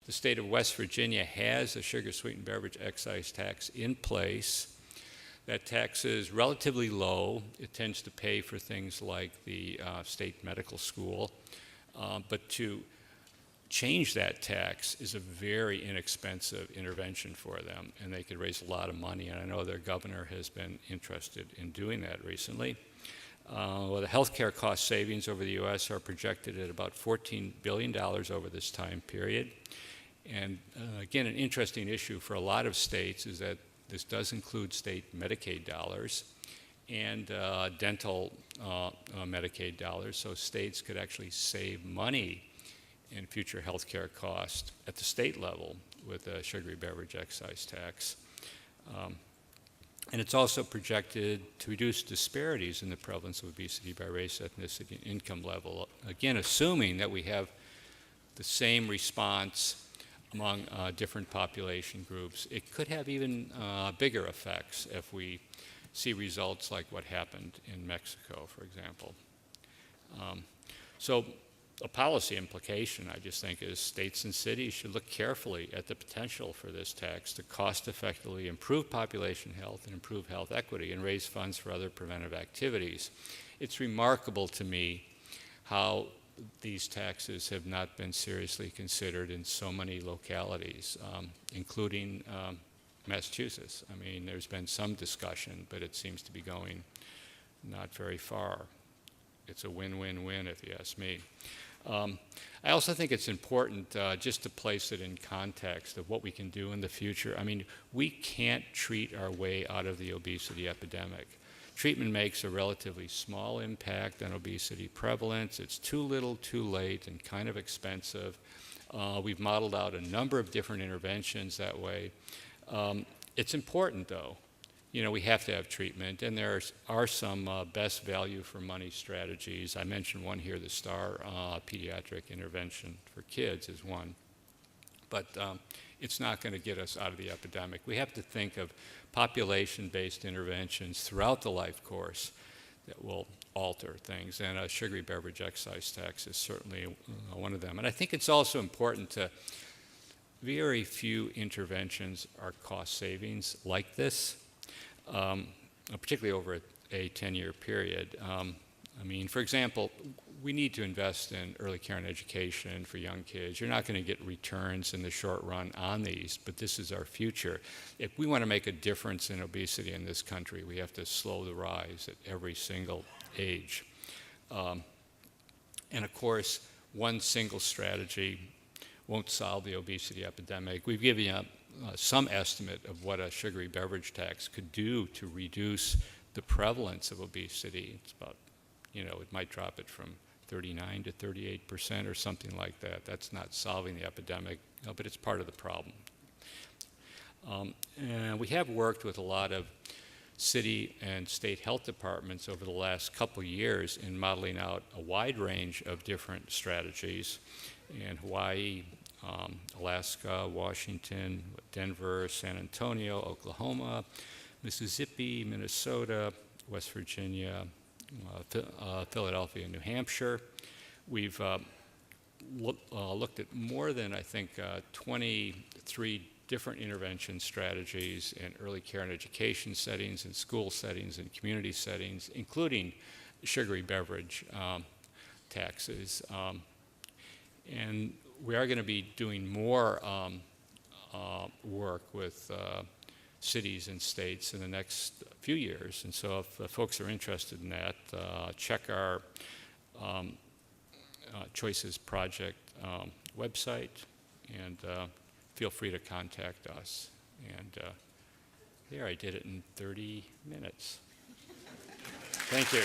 The state of West Virginia has a sugar sweetened beverage excise tax in place. That tax is relatively low. It tends to pay for things like the state medical school. But to change that tax is a very inexpensive intervention for them, and they could raise a lot of money, and I know their governor has been interested in doing that recently. Well, the healthcare cost savings over the U.S. are projected at about $14 billion over this time period. And again, an interesting issue for a lot of states is that this does include state Medicaid dollars and dental Medicaid dollars, so states could actually save money in future health care costs at the state level with a sugary beverage excise tax. And it's also projected to reduce disparities in the prevalence of obesity by race, ethnicity, and income level. Again, assuming that we have the same response among different population groups. It could have even bigger effects if we see results like what happened in Mexico, for example. So a policy implication, I just think, is states and cities should look carefully at the potential for this tax to cost-effectively improve population health and improve health equity and raise funds for other preventive activities. It's remarkable to me how these taxes have not been seriously considered in so many localities, including Massachusetts. I mean, there's been some discussion, but it seems to be going not very far. It's a win-win-win, if you ask me. I also think it's important just to place it in context of what we can do in the future. I mean, we can't treat our way out of the obesity epidemic. Treatment makes a relatively small impact on obesity prevalence. It's too little, too late, and kind of expensive. We've modeled out a number of different interventions that way. It's important, though. You know, we have to have treatment, and there are some best value for money strategies. I mentioned one here, the STAR pediatric intervention for kids is one. But it's not going to get us out of the epidemic. We have to think of population-based interventions throughout the life course that will alter things, and a sugary beverage excise tax is certainly one of them. And I think it's also important to, very few interventions are cost savings like this. Particularly over a 10-year period. I mean, for example, we need to invest in early care and education for young kids. You're not going to get returns in the short run on these, but this is our future. If we want to make a difference in obesity in this country, we have to slow the rise at every single age. And of course, one single strategy won't solve the obesity epidemic. We've given you some estimate of what a sugary beverage tax could do to reduce the prevalence of obesity. It's about, you know, it might drop it from 39 to 38% or something like that. That's not solving the epidemic, but it's part of the problem. And we have worked with a lot of city and state health departments over the last couple years in modeling out a wide range of different strategies in Hawaii, Alaska, Washington, Denver, San Antonio, Oklahoma, Mississippi, Minnesota, West Virginia, Philadelphia, and New Hampshire. We've looked at more than, I think, 23 different intervention strategies in early care and education settings, in school settings, and community settings, including sugary beverage taxes. And we are going to be doing more work with cities and states in the next few years. And so if folks are interested in that, check our Choices Project website, and feel free to contact us. And there, I did it in 30 minutes. Thank you.